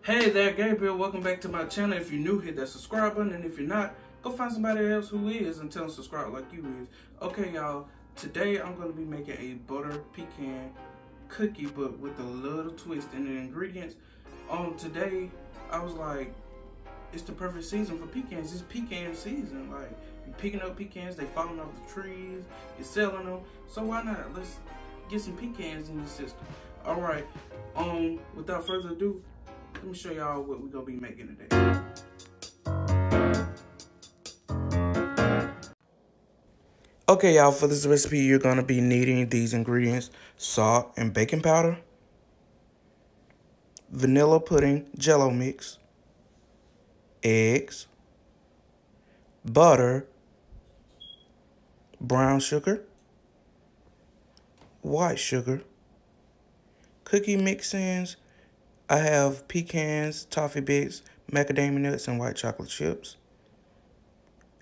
Hey there, Gabriel. Welcome back to my channel. If you're new, hit that subscribe button, and if you're not, go find somebody else who is and tell them subscribe like you is. Okay, y'all. Today I'm going to be making a butter pecan cookie, but with a little twist in the ingredients. Today I was like, it's the perfect season for pecans. It's pecan season. Like, you're picking up pecans, they falling off the trees, you're selling them. So why not? Let's get some pecans in the system. All right. Without further ado, let me show y'all what we're gonna be making today. Okay, y'all, for this recipe, you're gonna be needing these ingredients: salt and baking powder, vanilla pudding jello mix, eggs, butter, brown sugar, white sugar, cookie mix-ins. I have pecans, toffee bits, macadamia nuts, and white chocolate chips,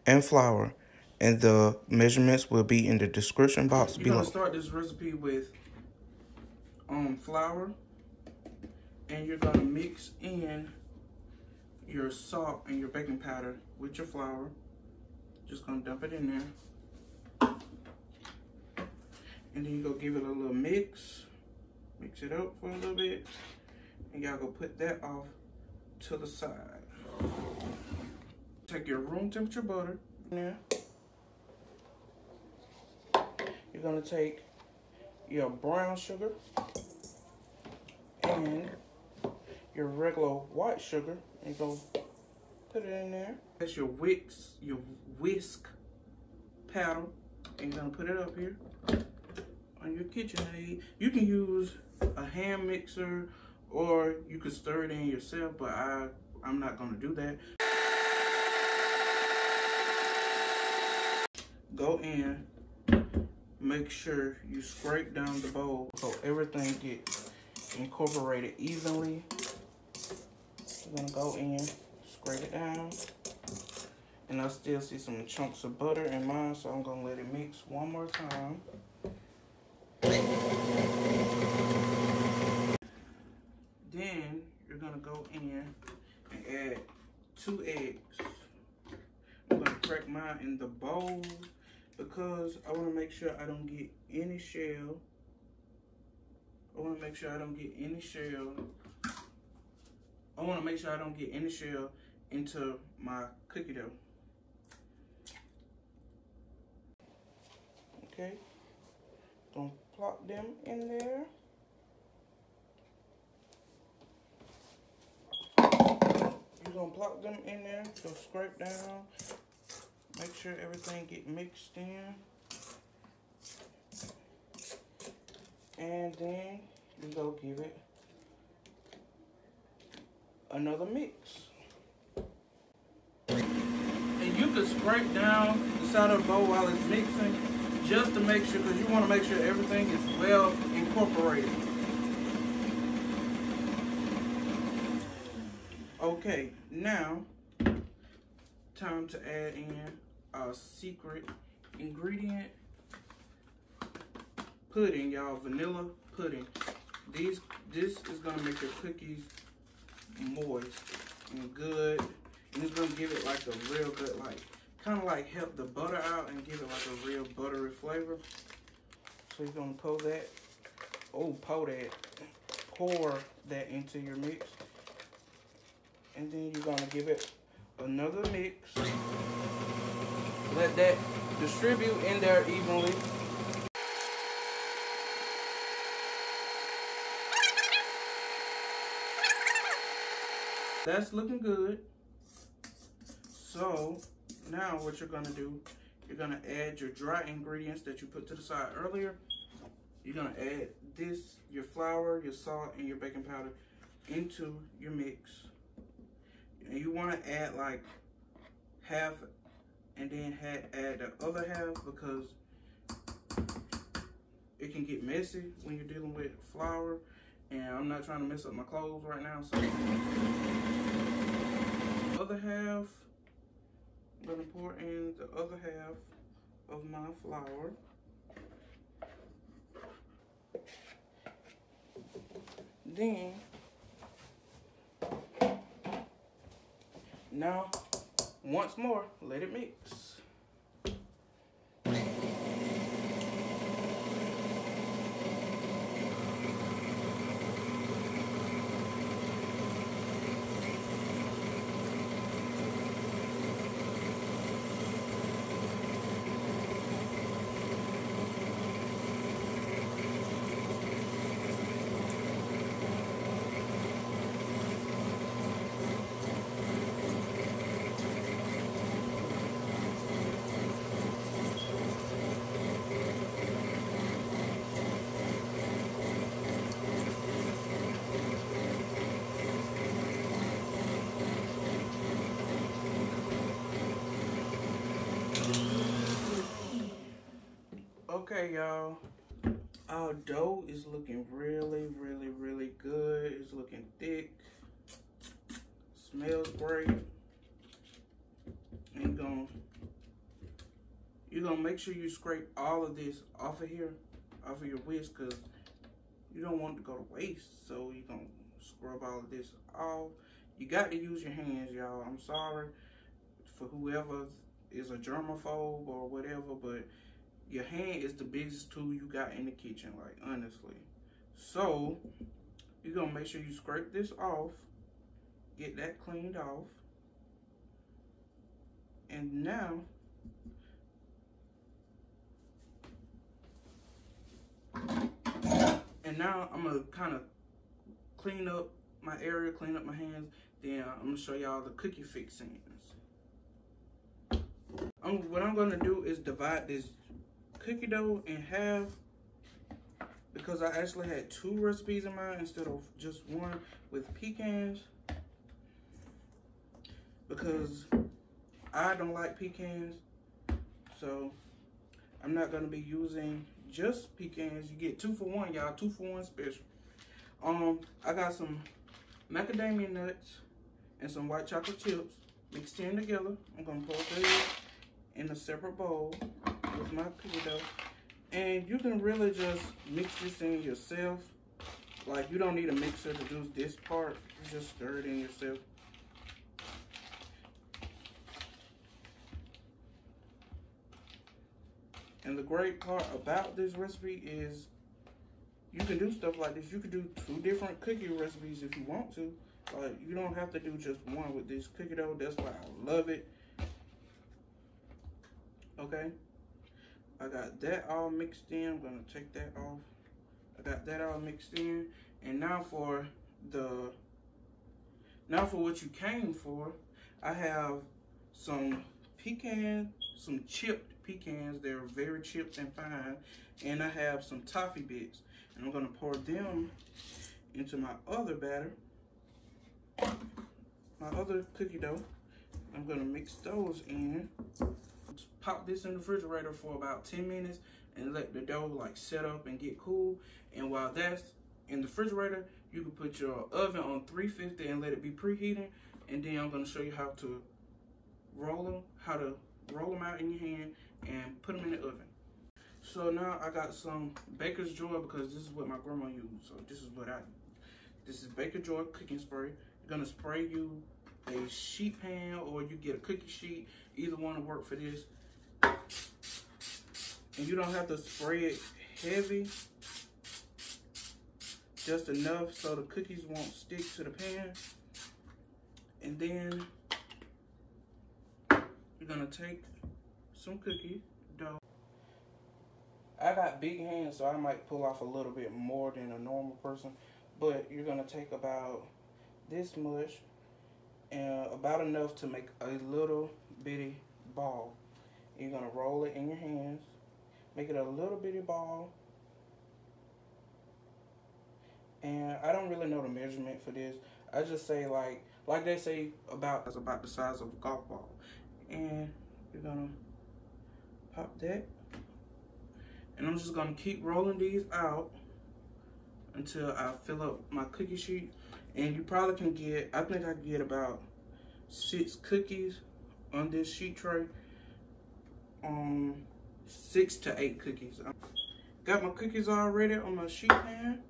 and flour. And the measurements will be in the description box below. You're gonna start this recipe with flour, and you're gonna mix in your salt and your baking powder with your flour. Just gonna dump it in there, and then you go give it a little mix it up for a little bit, and y'all go put that off to the side. Take your room temperature butter in there. You're gonna take your brown sugar and your regular white sugar and go put it in there. That's your whisk paddle, and you're gonna put it up here on your KitchenAid. You can use a hand mixer, or you could stir it in yourself, but I'm not gonna do that. Go in, make sure you scrape down the bowl so everything gets incorporated evenly. You're gonna go in, scrape it down, and I still see some chunks of butter in mine, so I'm gonna let it mix one more time. Then you're gonna go in and add 2 eggs. I'm gonna crack mine in the bowl because I wanna make sure I don't get any shell. I wanna make sure I don't get any shell into my cookie dough. Okay, gonna plop them in there. You're gonna plop them in there, go scrape down, make sure everything get mixed in. And then you go give it another mix. And you can scrape down the side of the bowl while it's mixing, just to make sure, because you want to make sure everything is well incorporated. Okay, now time to add in our secret ingredient: pudding, y'all. Vanilla pudding. This is gonna make your cookies moist and good, and it's gonna give it like a real good, like, kind of like help the butter out and give it like a real buttery flavor. So you're gonna pour that into your mix, and then you're gonna give it another mix. Let that distribute in there evenly. That's looking good. So now what you're gonna do, you're gonna add your dry ingredients that you put to the side earlier. You're gonna add this, your flour, your salt, and your baking powder into your mix. And you wanna add like half, and then add the other half, because it can get messy when you're dealing with flour. And I'm not trying to mess up my clothes right now, so the other half, I'm gonna pour in the other half of my flour. Then Now, once more, let it mix. Okay, y'all. Our dough is looking really, really, really good. It's looking thick. Smells great. And you're gonna make sure you scrape all of this off of here, off of your whisk, because you don't want it to go to waste. So you're gonna scrub all of this off. You got to use your hands, y'all. I'm sorry for whoever is a germaphobe or whatever, but your hand is the biggest tool you got in the kitchen, like, honestly. So you're gonna make sure you scrape this off, get that cleaned off, and now I'm gonna kind of clean up my area, clean up my hands. Then I'm gonna show y'all the cookie fixings. What I'm gonna do is divide this cookie dough in half, because I actually had 2 recipes in mind instead of just one with pecans, because I don't like pecans, so I'm not gonna be using just pecans. You get 2 for 1, y'all. 2 for 1 special. I got some macadamia nuts and some white chocolate chips mixed in together. I'm gonna pour this in a separate bowl with my cookie dough. And you can really just mix this in yourself. Like, you don't need a mixer to do this part. You just stir it in yourself. And the great part about this recipe is you can do stuff like this. You could do 2 different cookie recipes if you want to. Like, you don't have to do just one with this cookie dough. That's why I love it. Okay. I got that all mixed in. I'm gonna take that off. I got that all mixed in. And now for what you came for, I have some pecans, some chipped pecans. They're very chipped and fine. And I have some toffee bits. And I'm gonna pour them into my other batter, my other cookie dough. I'm gonna mix those in. Pop this in the refrigerator for about 10 minutes and let the dough like set up and get cool. And while that's in the refrigerator, you can put your oven on 350 and let it be preheating. And then I'm gonna show you how to roll them out in your hand and put them in the oven. So now I got some Baker's Joy, because this is what my grandma used. So this is what I use. This is Baker's Joy cooking spray. You're gonna spray you a sheet pan, or you get a cookie sheet. Either one will work for this. And you don't have to spray it heavy, just enough so the cookies won't stick to the pan. And then you're gonna take some cookie dough. I got big hands, so I might pull off a little bit more than a normal person, but you're gonna take about this much, and about enough to make a little bitty ball. You're gonna roll it in your hands, make it a little bitty ball. And I don't really know the measurement for this. I just say like they say about the size of a golf ball. And you're gonna pop that. And I'm just gonna keep rolling these out until I fill up my cookie sheet. And you probably can get, I think I can get about 6 cookies on this sheet tray. 6 to 8 cookies. Got my cookies already on my sheet pan.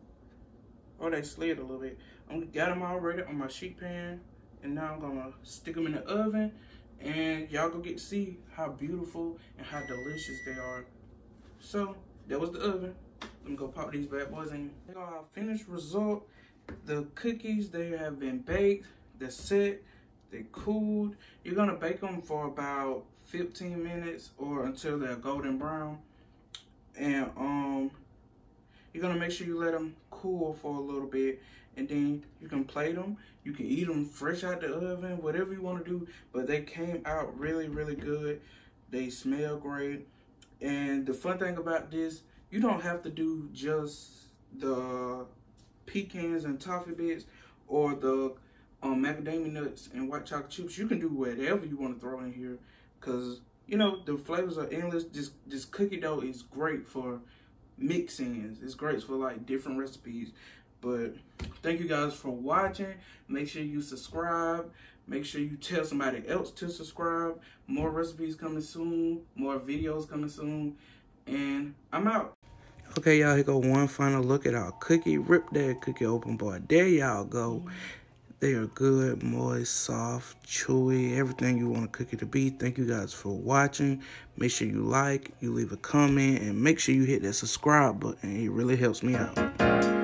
Oh, they slid a little bit. I got them already on my sheet pan. And now I'm gonna stick them in the oven, and y'all gonna get to see how beautiful and how delicious they are. So that was the oven. Let me go pop these bad boys in. Our finished result. The cookies, they have been baked, they're set, they cooled. You're gonna bake them for about 15 minutes or until they're golden brown. And you're gonna make sure you let them cool for a little bit, and then you can plate them. You can eat them fresh out the oven, whatever you want to do. But they came out really, really good. They smell great. And the fun thing about this, you don't have to do just the pecans and toffee bits or the macadamia nuts and white chocolate chips. You can do whatever you want to throw in here, because you know the flavors are endless. This cookie dough is great for mix-ins. It's great for like different recipes. But thank you guys for watching. Make sure you subscribe. Make sure you tell somebody else to subscribe. More recipes coming soon. More videos coming soon. And I'm out. Okay, y'all, here go one final look at our cookie. Rip that cookie open, boy. There y'all go. They are good, moist, soft, chewy, everything you want a cookie to be. Thank you guys for watching. Make sure you like, you leave a comment, and make sure you hit that subscribe button. It really helps me out.